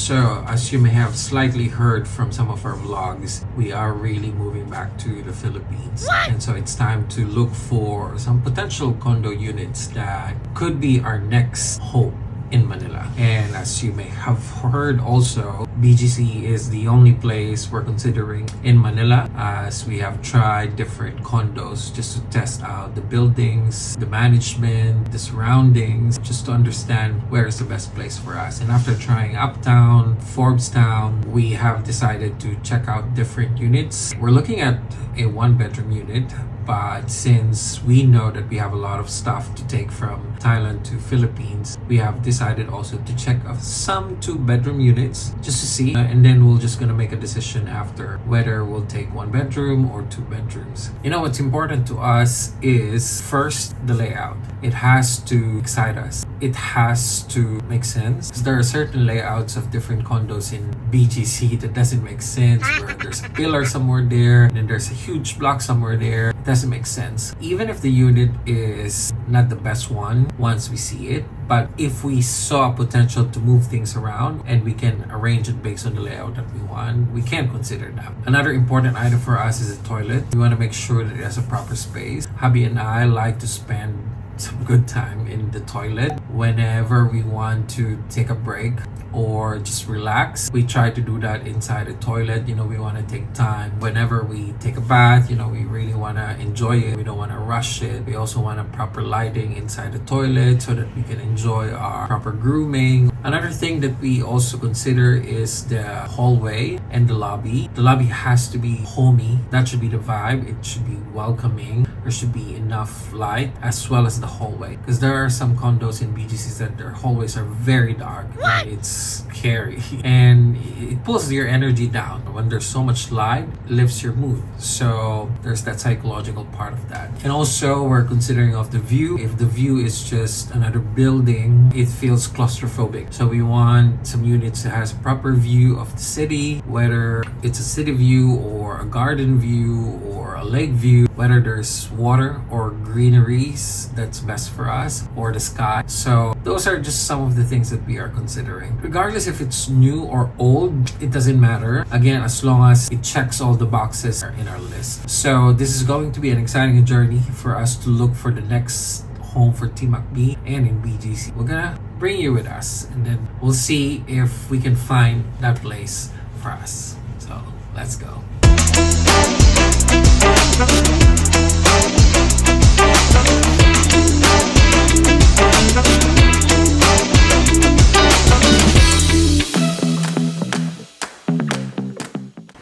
So, as you may have slightly heard from some of our vlogs, we are really moving back to the Philippines. And so it's time to look for some potential condo units that could be our next home in Manila. And as you may have heard also, BGC is the only place we're considering in Manila, as we have tried different condos just to test out the buildings, the management, the surroundings, just to understand where is the best place for us. And after trying Uptown, Forbes-town, we have decided to check out different units. We're looking at a 1-bedroom unit, but since we know that we have a lot of stuff to take from Thailand to Philippines, we have decided also to check out some 2-bedroom units just to see, and then we're just gonna make a decision after whether we'll take 1 bedroom or 2 bedrooms. You know, what's important to us is first the layout. It has to excite us. It has to make sense, because there are certain layouts of different condos in BGC that doesn't make sense, where there's a pillar somewhere there and then there's a huge block somewhere there. It doesn't make sense. Even if the unit is not the best one once we see it, but if we saw potential to move things around and we can arrange it based on the layout that we want, we can consider that. Another important item for us is a toilet. We want to make sure that it has a proper space. Hubby and I like to spend some good time in the toilet whenever we want to take a break or just relax. We try to do that inside the toilet. You know, we want to take time whenever we take a bath. You know, we really want to enjoy it. We don't want to rush it. We also want a proper lighting inside the toilet so that we can enjoy our proper grooming. Another thing that we also consider is the hallway and the lobby. The lobby has to be homey. That should be the vibe. It should be welcoming. There should be enough light, as well as the hallway, because there are some condos in BGCs that their hallways are very dark. And it's scary and it pulls your energy down. When there's so much light, it lifts your mood. So there's that psychological part of that. And also we're considering of the view. If the view is just another building, it feels claustrophobic. So we want some units that has a proper view of the city, whether it's a city view or a garden view or a lake view, whether there's water or greeneries, that's best for us, or the sky. So those are just some of the things that we are considering. Regardless if it's new or old, it doesn't matter. Again, as long as it checks all the boxes in our list. So this is going to be an exciting journey for us to look for the next home for Team MacBee and in BGC. We're gonna bring you with us, and then we'll see if we can find that place for us. So let's go.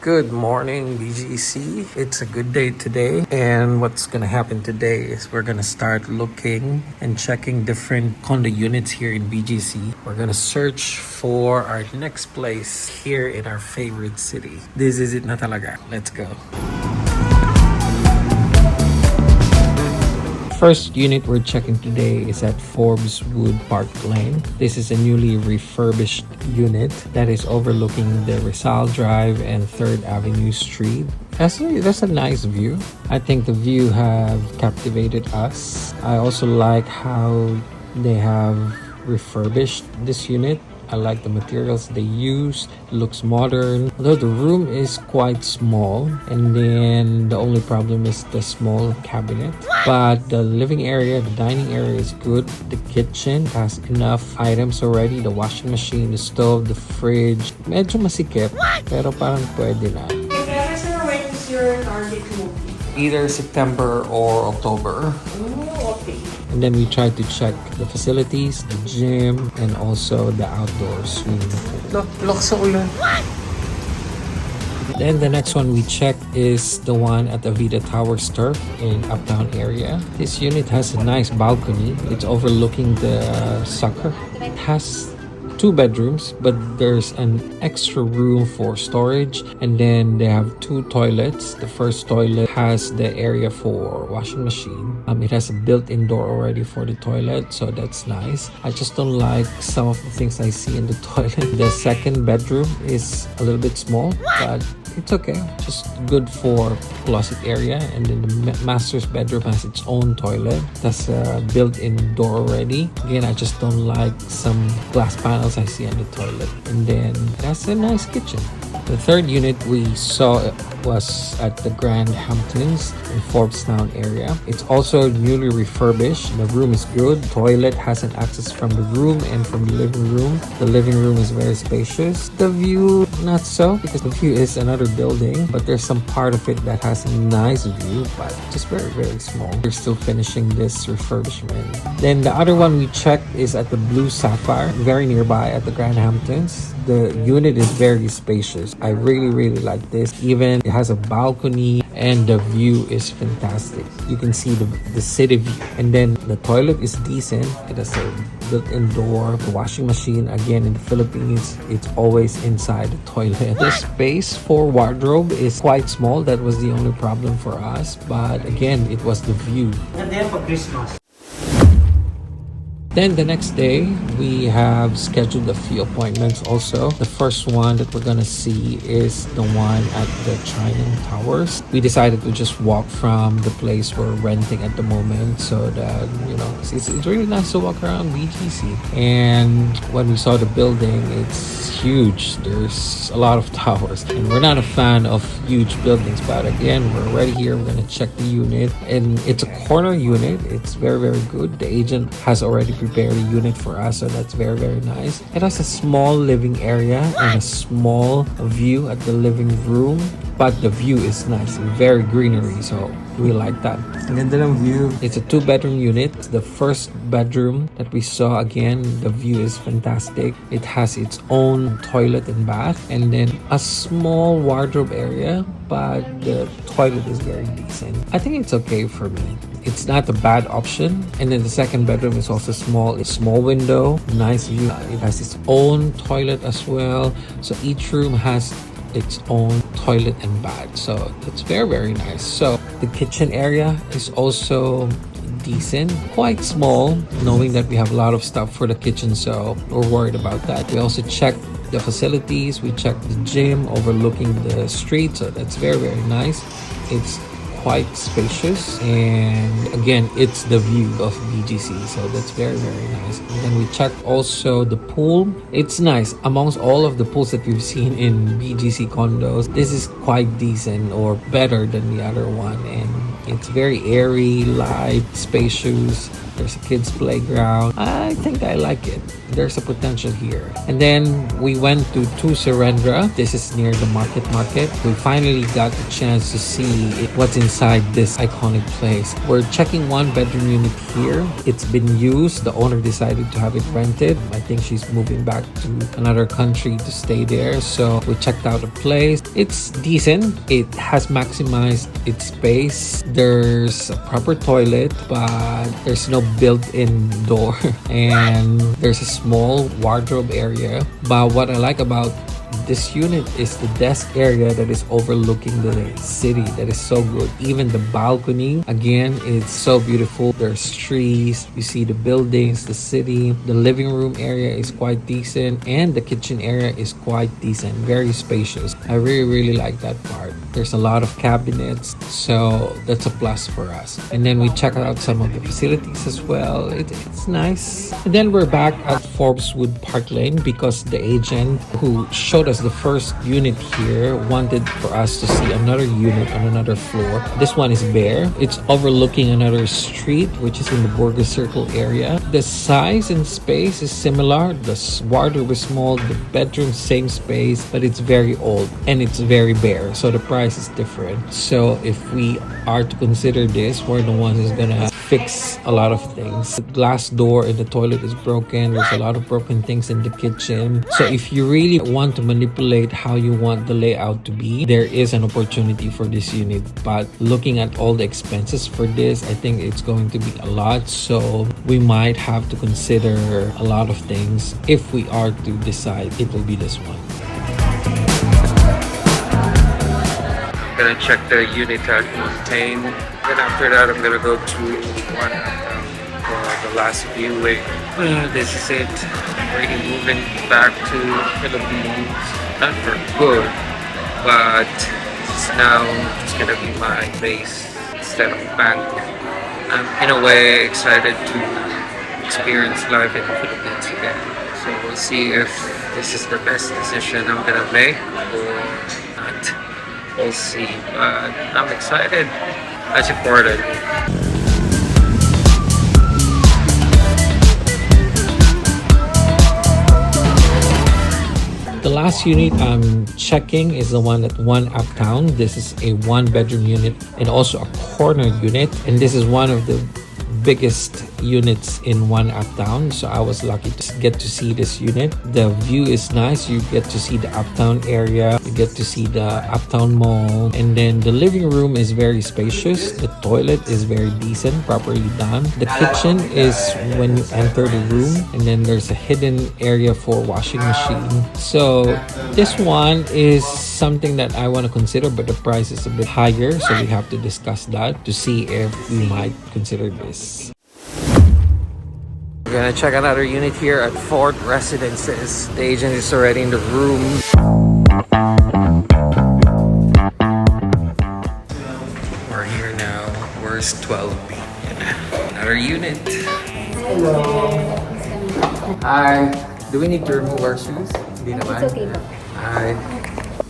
Good morning, BGC. It's a good day today, and what's gonna happen today is we're gonna start looking and checking different condo units here in BGC. We're gonna search for our next place here in our favorite city. This is it na talaga. Let's go. First unit we're checking today is at Forbes Wood Park Lane. This is a newly refurbished unit that is overlooking the Rizal Drive and 3rd Avenue Street. That's a nice view. I think the view have captivated us. I also like how they have refurbished this unit. I like the materials they use. It looks modern. Although the room is quite small, and then the only problem is the small cabinet. But the living area, the dining area is good. The kitchen has enough items already. The washing machine, the stove, the fridge. Medyo masikip, pero parang pwede na. Okay, sir, when is your target movie? Either September or October. Oh, okay. And then we try to check the facilities, the gym, and also the outdoor swimming pool. Look sa ulan. Then the next one we check is the one at the Vida Towers Turf in Uptown area. This unit has a nice balcony. It's overlooking the soccer. It has 2 bedrooms, but there's an extra room for storage, and then they have 2 toilets. The first toilet has the area for washing machine. It has a built-in door already for the toilet, so that's nice. I just don't like some of the things I see in the toilet. The second bedroom is a little bit small, but it's okay. Just good for closet area. And then the master's bedroom has its own toilet. That's a built-in door already. Again, I just don't like some glass panels I see on the toilet. And then that's a nice kitchen. The third unit we saw was at the Grand Hamptons in Forbes-town area. It's also newly refurbished. The room is good. Toilet has an access from the room and from the living room. The living room is very spacious. The view, not so, because the view is another building, but there's some part of it that has a nice view, but just very, very small. We're still finishing this refurbishment. Then the other one we checked is at the Blue Sapphire, very nearby at the Grand Hamptons. The unit is very spacious. I really like this. Even it has a balcony and the view is fantastic. You can see the city view. And then the toilet is decent. It has a built-in door. The washing machine, again, in the Philippines, it's always inside the toilet. The space for wardrobe is quite small. That was the only problem for us. But again, it was the view. And then for Christmas. Then the next day, we have scheduled a few appointments also. The first one that we're gonna see is the one at the Triton Towers. We decided to just walk from the place we're renting at the moment so that, you know, it's really nice to walk around BGC. And when we saw the building, it's huge. There's a lot of towers. And we're not a fan of huge buildings, but again, we're already here. We're gonna check the unit. And it's a corner unit. It's very, very good. The agent has already prepared a unit for us, so that's very, very nice. It has a small living area and a small view at the living room, but the view is nice, very greenery, so we like that. Ang ganda ng view. It's a 2-bedroom unit. The first bedroom that we saw, again, the view is fantastic. It has its own toilet and bath, and then a small wardrobe area, but the toilet is very decent. I think it's okay for me. It's not a bad option. And then the second bedroom is also small. It's small window, nice view. It has its own toilet as well. So each room has its own toilet and bath. So that's very, very nice. So the kitchen area is also decent, quite small, knowing that we have a lot of stuff for the kitchen, so we're worried about that. We also checked the facilities. We checked the gym overlooking the street, so that's very, very nice. It's quite spacious, and again, it's the view of BGC, so that's very, very nice. And then we checked also the pool. It's nice. Amongst all of the pools that we've seen in BGC condos, this is quite decent or better than the other one, and it's very airy, light, spacious. There's a kids playground. I think I like it. There's a potential here. And then we went to Surendra. This is near the market. We finally got the chance to see what's inside this iconic place. We're checking 1-bedroom unit here. It's been used. The owner decided to have it rented. I think she's moving back to another country to stay there. So we checked out the place. It's decent. It has maximized its space. There's a proper toilet, but there's no built-in door, and there's a small wardrobe area. But what I like about this unit is the desk area that is overlooking the city. That is so good. Even the balcony, again, it's so beautiful. There's trees, you see the buildings, the city. The living room area is quite decent, and the kitchen area is quite decent, very spacious. I really like that part. There's a lot of cabinets, so that's a plus for us. And then we check out some of the facilities as well. It's nice. And then we're back at Forbeswood Park Lane because the agent who showed us the first unit here wanted for us to see another unit on another floor. This one is bare. It's overlooking another street, which is in the Burgess Circle area. The size and space is similar. The wardrobe is small, the bedroom same space, but it's very old and it's very bare, so the price is different. So if we are to consider this, we're the ones who's gonna fix a lot of things. The glass door in the toilet is broken. There's a lot of broken things in the kitchen. So if you really want to manipulate how you want the layout to be, there is an opportunity for this unit. But looking at all the expenses for this, I think it's going to be a lot. So we might have to consider a lot of things if we are to decide it will be this one. I'm gonna check the unit at Montaigne. Then after that, I'm gonna go to one for the last viewing. This is it. Already moving back to Philippines. Not for good, but it's now just gonna be my base instead of bank. I'm in a way excited to experience life in the Philippines again. So we'll see if this is the best decision I'm gonna make or not. We'll see, but I'm excited. That's important. The last unit I'm checking is the one at One Uptown. This is a 1-bedroom unit and also a corner unit. And this is one of the biggest units in One Uptown, so I was lucky to get to see this unit. The view is nice. You get to see the Uptown area, you get to see the Uptown Mall, and then the living room is very spacious. The toilet is very decent, properly done. The kitchen is when you enter the room, and then there's a hidden area for washing machine. So this one is something that I want to consider, but the price is a bit higher, so we have to discuss that to see if we might consider this. We're gonna check another unit here at Ford Residences. The agent is already in the room. We're here now. Where's 12B? Another unit. Hello. Hi. Do we need to remove our shoes? Hindi naman. It's okay po. Hi.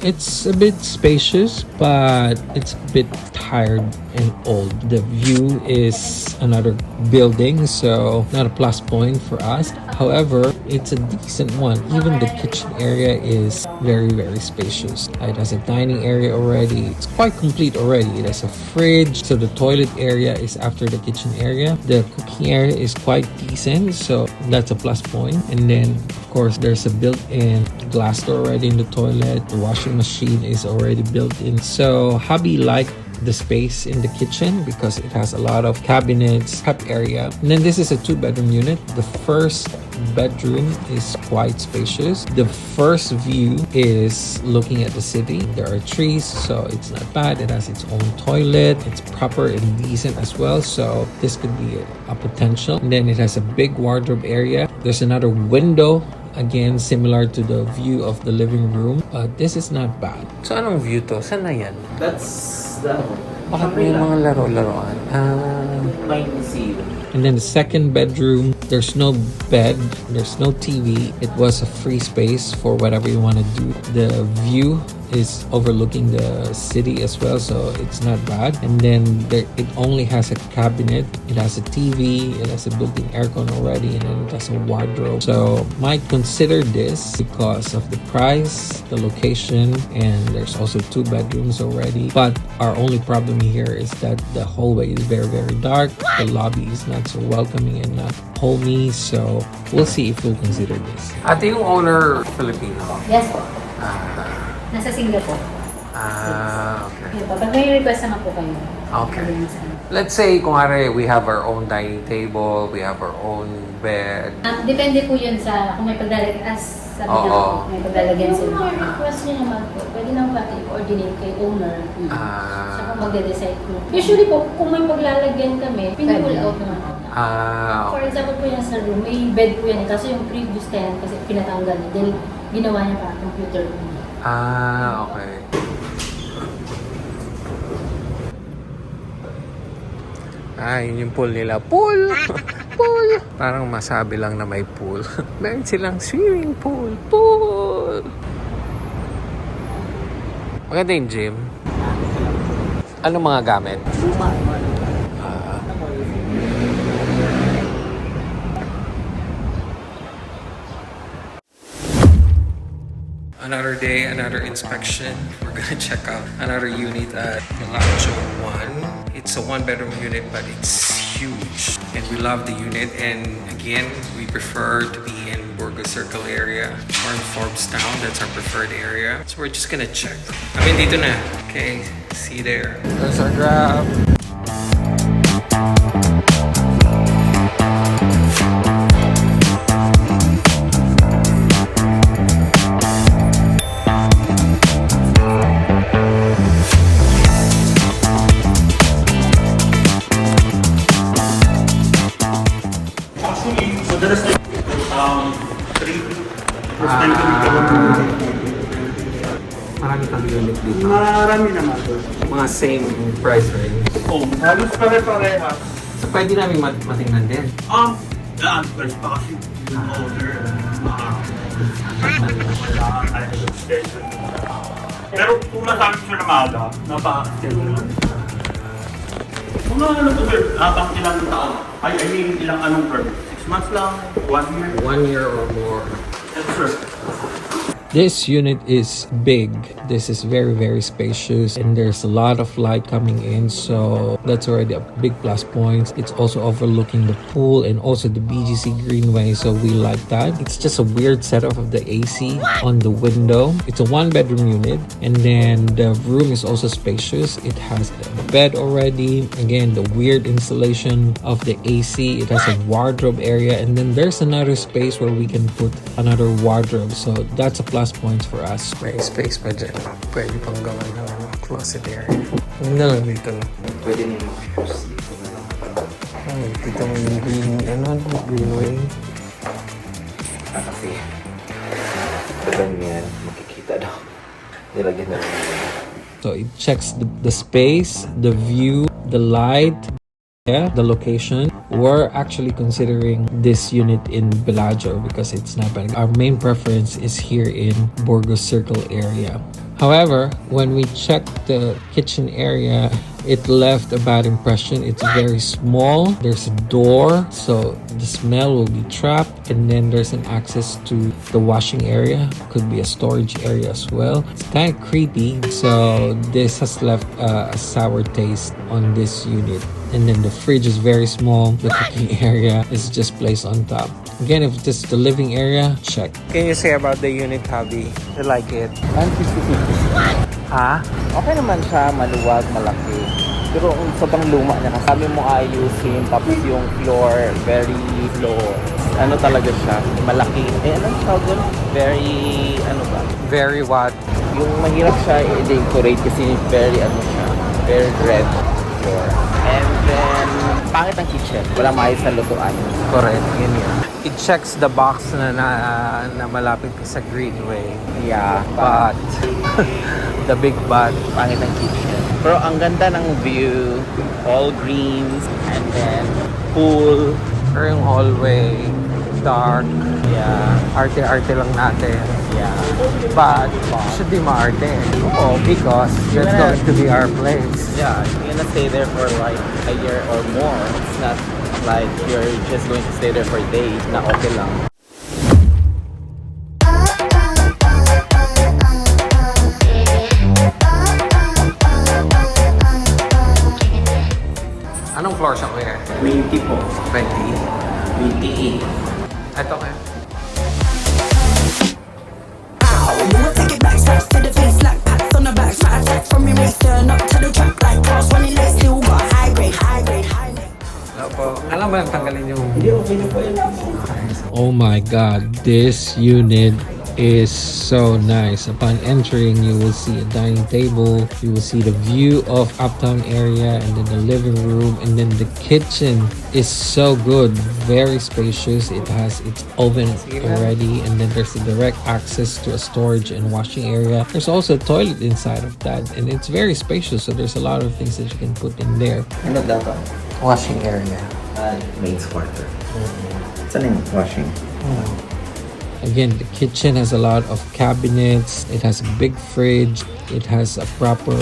It's a bit spacious, but it's a bit tired and old. The view is another building, so not a plus point for us. However, it's a decent one. Even the kitchen area is very, very spacious. It has a dining area already. It's quite complete already. It has a fridge, so the toilet area is after the kitchen area. The cooking area is quite decent, so that's a plus point. And then, of course, there's a built-in glass door already in the toilet. The washing machine is already built in. So Hubbee liked the space in the kitchen because it has a lot of cabinets, prep area. And then this is a 2-bedroom unit. The first bedroom is quite spacious. The first view is looking at the city. There are trees, so it's not bad. It has its own toilet. It's proper and decent as well, so this could be a potential. And then it has a big wardrobe area. There's another window, again similar to the view of the living room, but this is not bad. So anong view to? Saan na yan? That's the Bakit may mga laro-laroan? And then the second bedroom, there's no bed, there's no TV. It was a free space for whatever you want to do. The view is overlooking the city as well, so it's not bad. And then it only has a cabinet, it has a TV, it has a built-in aircon already, and then it has a wardrobe. So might consider this because of the price, the location, and there's also 2 bedrooms already. But our only problem here is that the hallway is very, very dark. The lobby is not so welcoming and not homey, so we'll see if we'll consider this. Ate, yung owner Filipino? Yes po. Nasa Singapore. Okay. Yun po. Pag may request naman po kayo. Okay. Let's say, kung we have our own dining table, we have our own bed. Depende po yun sa kung may paglalagyan. Sabi niya po, may paglalagyan sila. Kung may request niya naman po, pwede naman natin i-coordinate kay owner. Siya po magde-decide po. Usually po, kung may paglalagyan kami, pin-pull out naman po. For example po yan sa room, may bed po yan. Kasi yung previous tenant kasi pinatanggal niya. Then, ginawa niya para computer room. Okay. Yun yung pool nila. Pool! Pool! Parang masabi lang na may pool. Meron silang swimming pool. Pool! Maganda yung gym. Ano mga gamit? Another day, another inspection. We're gonna check out another unit at Bellagio 1. It's a 1-bedroom unit, but it's huge. And we love the unit. And again, we prefer to be in Burgos Circle area or in Forbes Town. That's our preferred area. So we're just gonna check. I mean, dito na. Okay, see you there. There's our grab. Marami kami unit dito? Marami naman doon. Mga same price range. Oh, halos pare-parehas. So pwede namin matingnan din. Daan, first pa kasi. Order. Kailangan tayo ng schedule. Pero kung masabi siya na maaga, napaka-schedule. Kung ano to sir, habang ilang taon? I mean, ilang anong permit? 6 months lang? 1 year? 1 year or more. Yes sir. This unit is big. This is very, very spacious, and there's a lot of light coming in, so that's already a big plus point. It's also overlooking the pool and also the BGC Greenway, so we like that. It's just a weird setup of the AC on the window. It's a 1-bedroom unit, and then the room is also spacious. It has a bed already. Again, the weird installation of the AC. It has a wardrobe area, and then there's another space where we can put another wardrobe, so that's a plus points for us. May space pa dyan. Pwede pang gawan ng closet area. Hindi na lang dito. Pwede nyo mag-use dito na lang. Ay, dito mo yung greenway. Kasi pagdan yan, makikita daw. Nilagyan na lang. So it checks the space, the view, the light, the location. We're actually considering this unit in Bellagio because it's not bad. Our main preference is here in Burgos Circle area. However, when we checked the kitchen area, it left a bad impression. It's very small. There's a door, so the smell will be trapped. And then there's an access to the washing area. Could be a storage area as well. It's kind of creepy, so this has left a sour taste on this unit. And then the fridge is very small. The cooking area is just placed on top. Again, if this is the living area, check. Can you say about the unit, Hubbee? I like it. 150. Ha? Okay naman siya, maluwag, malaki. Pero kung sobrang luma niya, sabi mo ayusin, tapos yung floor, very low. Ano talaga siya, malaki. Anong tawag doon? Very, ano ba? Very what? Yung mahirap siya i-decorate kasi very, siya, very red floor. And then, pangit ang kitchen. Wala maayos na lutuan. Correct. Yun yun. It checks the box na malapit sa Greenway. Yeah, But, the big but, pangit ang kitchen. Pero ang ganda ng view, all greens, and then pool. pero yung hallway, dark, Yeah, arte-arte lang natin. yeah. But, should be maarte. Oh, because that's gonna- going to be our place. Yeah, you're gonna stay there for like a year or more. It's not like you're just going to stay there for a day na okay lang. Anong floor siya, kuya? 20 po. 20. 28. Ito kaya. Take it back, slaps to the face like pats on the back. Shot attack from your waist, turn up to the track like cars running late. Still got high grade, high grade, high grade. Hello po. Alam mo yung tanggalin yung... Hindi, okay na po yun. Oh my god, this unit is so nice. Upon entering, you will see a dining table, you will see the view of uptown area, and then the living room, and then the kitchen is so good, very spacious. It has its oven already, and then there's a direct access to a storage and washing area. There's also a toilet inside of that, and it's very spacious, so there's a lot of things that you can put in there. Ano daw to? Washing area. Maid's quarter. Saan yung washing? Again, the kitchen has a lot of cabinets. It has a big fridge. It has a proper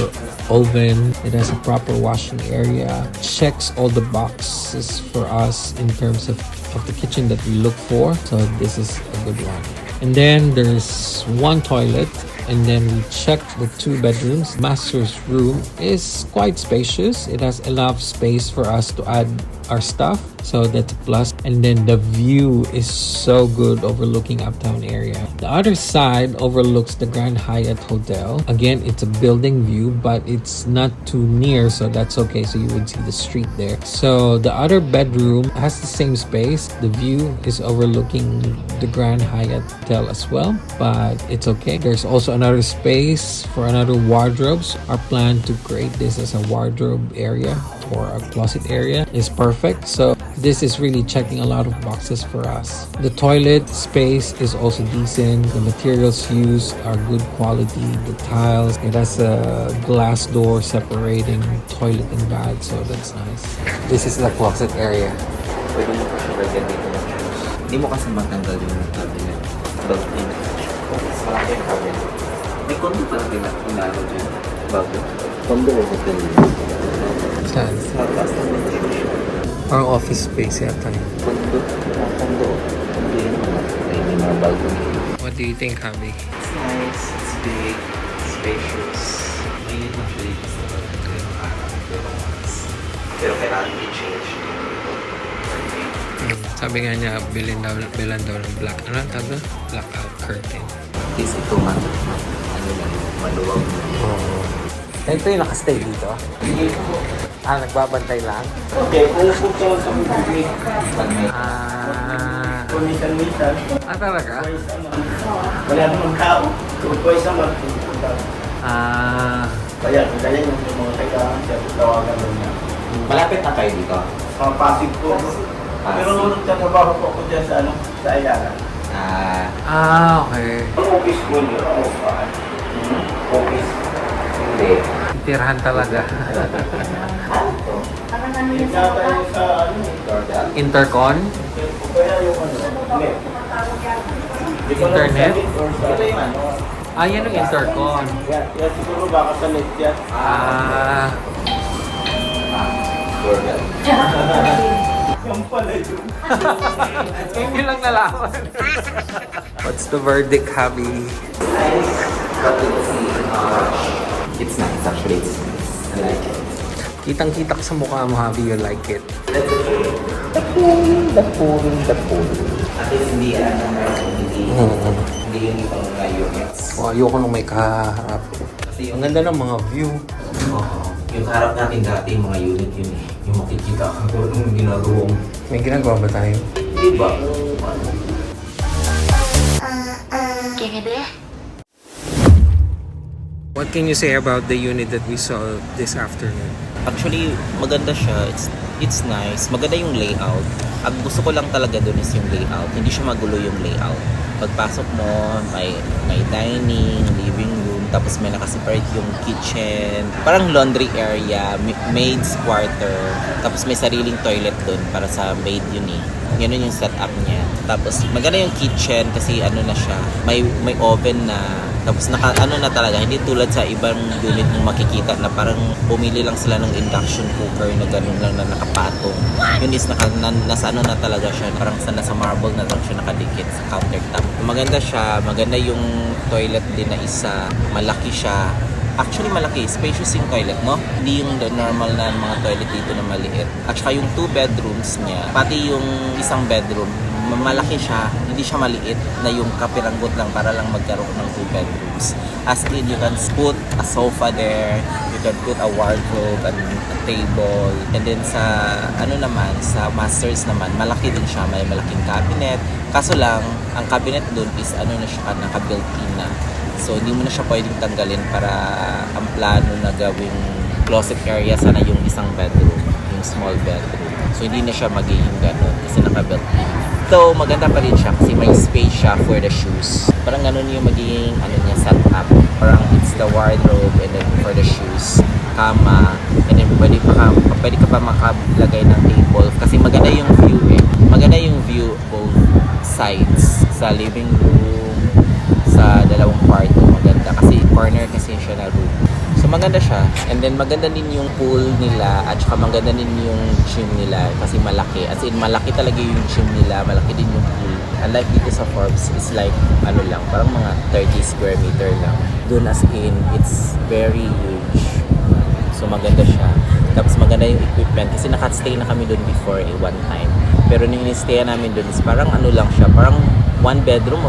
oven. It has a proper washing area. Checks all the boxes for us in terms of the kitchen that we look for. So this is a good one. And then there's one toilet. And then we checked the 2 bedrooms. Master's room is quite spacious. It has enough space for us to add our stuff, so that's a plus. And then the view is so good, overlooking uptown area. The other side overlooks the Grand Hyatt Hotel. Again, it's a building view, but it's not too near, so that's okay. So you would see the street there. So the other bedroom has the same space. The view is overlooking the Grand Hyatt Hotel as well, but it's okay. There's also another space for another wardrobes. Our plan to create this as a wardrobe area for a closet area is perfect. So this is really checking a lot of boxes for us. The toilet space is also decent. The materials used are good quality. The tiles, it has a glass door separating toilet and bath, so that's nice. This is the closet area. Pwede mo kasi lagyan dito ng shoes. Hindi mo kasi matanggal yung cabinet. Built-in. Mas malaki yung cabinet. May condo pa rin pinalo dyan. Bago. Condo o hotel yun. Saan? Sa taas ng shoes. Parang office space yata yun. Condo. Condo. Condo yun. May mga balcony. What do you think, Hubbee? It's nice. It's big. Spacious. Mainit na siya dito sa pero kailangan i-change. Sabi nga niya, bilan daw ng black, ano tawag doon? Blackout curtain. At least ito man, ano lang, maluwag. Oo. Ito yung nakastay dito? Nagbabantay lang? Okay, kung gusto mo sa mga kung minsan-minsan, Talaga? wala namang tao. Kung pwede naman, kaya yung mga kailangan siya, tawagan mo niya. Malapit na kayo dito? Mga Pasig po. Pero nung nagtatrabaho po ako dyan sa Ayala. Okay. Ang office ko niyo, office. Hindi. Tirahan talaga. Yung tayo sa Intercon? kaya yung net. Internet? Ito yung Yan yung intercon. yan siguro baka sa net yan. Doorbell. Yung pala yun. Hindi lang nalaman. What's the verdict, Hubbee? But it's nice, actually it's nice. I like it. Kitang-kita ka sa mukha mo, Hubbee, you like it. The pool. At least hindi hindi yung ibang mga units. Ayoko nung may kaharap. Kasi Ang ganda ng mga view. yung harap natin dati, mga unit yun eh. Yung makikita ka kung anong ginagawang. May ginagawa ba tayo? Diba? What can you say about the unit that we saw this afternoon? Actually, maganda siya. It's nice. Maganda yung layout. Ang gusto ko lang talaga dun is yung layout. Hindi siya magulo yung layout. Pagpasok mo, may dining, living room, tapos may nakaseparate yung kitchen. Parang laundry area, maid's quarter, tapos may sariling toilet dun para sa maid yun eh. Ganun yung setup niya. Tapos maganda yung kitchen kasi ano na siya, may oven na. Tapos ano na talaga, hindi tulad sa ibang unit mong makikita na parang bumili lang sila ng induction cooker na ganun lang na nakapatong. Yun is nasa ano na talaga siya, parang nasa marble na lang siya nakadikit sa countertop. Maganda siya, maganda yung toilet din na isa, malaki siya. Actually malaki, spacious yung toilet, no? Hindi yung normal na mga toilet dito na maliit. At saka yung 2 bedrooms niya, pati yung isang bedroom, malaki siya, hindi siya maliit na yung kapiranggot lang para lang magkaroon ng 2 bedrooms. As in, you can put a sofa there, you can put a wardrobe and a table. And then sa, ano naman, sa masters naman, malaki din siya, may malaking cabinet. Kaso lang, ang cabinet dun is ano na siya, naka-built-in na. So, hindi mo na siya pwedeng tanggalin para ang plano na gawing closet area sana yung isang bedroom, yung small bedroom. So, hindi na siya magiging gano'n kasi naka-built-in. So, maganda pa rin siya kasi may space siya for the shoes. Parang ganun yung magiging ano niya, setup. Parang it's the wardrobe and then for the shoes, kama, and then pwede ka pa makalagay ng table kasi maganda yung view eh. Maganda yung view both sides. Sa living room, sa dalawang kwarto, maganda. Kasi corner kasi siya na room. So maganda siya. And then maganda din yung pool nila at saka maganda din yung gym nila kasi malaki. As in malaki talaga yung gym nila, malaki din yung pool. Unlike dito sa Forbes, it's like ano lang, parang mga 30 square meter lang. Doon as in, it's very huge. So maganda siya. Tapos maganda yung equipment kasi nakastay na kami doon before one time. Pero nung in-stay namin doon is parang ano lang siya, parang one bedroom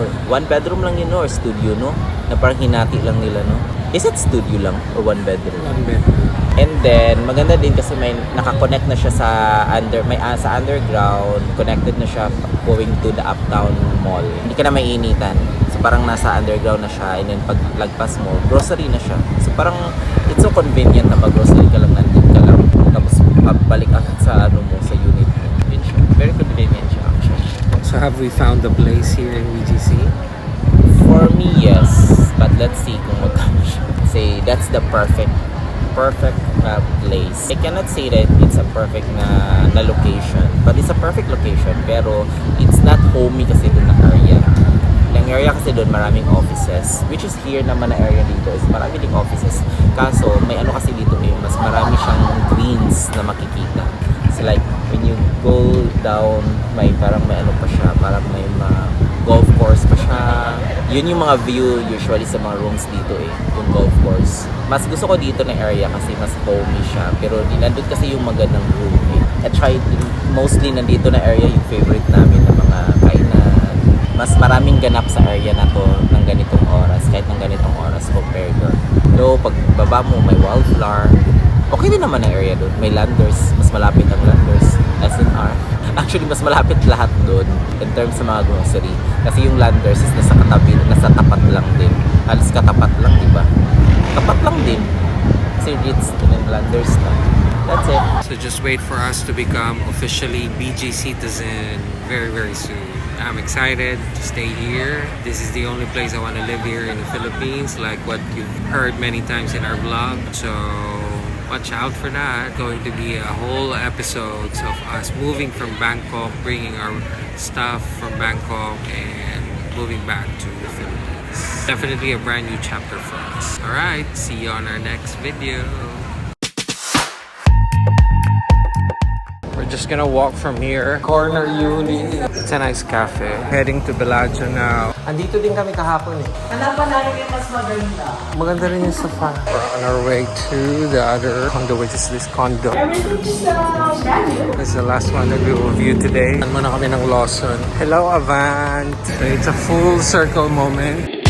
lang yun or studio, no? Na parang hinati lang nila, no? Is it studio lang or one bedroom? One bedroom. And then maganda din kasi may naka-connect na siya sa underground, connected na siya going to the uptown mall. Hindi ka na maiinitan. So parang nasa underground na siya and then pag lagpas mo, grocery na siya. So parang it's so convenient na mag-grocery ka lang, nandun ka lang. Tapos balik agad sa sa unit mo. Yun siya. Very convenient siya actually. So have we found the place here in BGC? For me, yes. But let's see kung magkano siya. Say, that's the perfect place. I cannot say that it's a perfect na location. But it's a perfect location. Pero it's not homey kasi doon na area. Yung area kasi doon maraming offices. Which is here naman na area dito is marami ding offices. Kaso may ano kasi dito mas marami siyang greens na makikita. So like when you go down, parang may ano pa siya, parang may golf course pa siya. Yun yung mga view usually sa mga rooms dito yung golf course. Mas gusto ko dito na area kasi mas homey siya. Pero nandun kasi yung magandang room At saka mostly nandito na area yung favorite namin na mga kainan. Mas maraming ganap sa area na to ng ganitong oras, kahit ng ganitong oras compared doon. Though pag baba mo may wildflower, okay din naman ang area doon. May Landers, mas malapit ang Landers, SNR. Actually, mas malapit lahat doon in terms sa mga grocery. Kasi yung Landers is nasa katabi, nasa tapat lang din. Halos katapat lang, di ba? Tapat lang din. Kasi Ritz and Landers na. That's it. So just wait for us to become officially BG citizen very, very soon. I'm excited to stay here. This is the only place I want to live here in the Philippines, like what you've heard many times in our vlog. So watch out for that. Going to be a whole episodes of us moving from Bangkok, bringing our stuff from Bangkok and moving back to the Philippines. Definitely a brand new chapter for us. Alright, see you on our next video. We're just gonna walk from here. Corner Uni. It's a nice cafe. Heading to Bellagio now. Andito din kami kahapon Hanapan namin yung mas maganda. Maganda rin yung sofa. We're on our way to the other condo, which is this condo. Everything is brand new. This is the last one that we will view today. Ano na kami ng Lawson. Hello, Avant! So it's a full circle moment.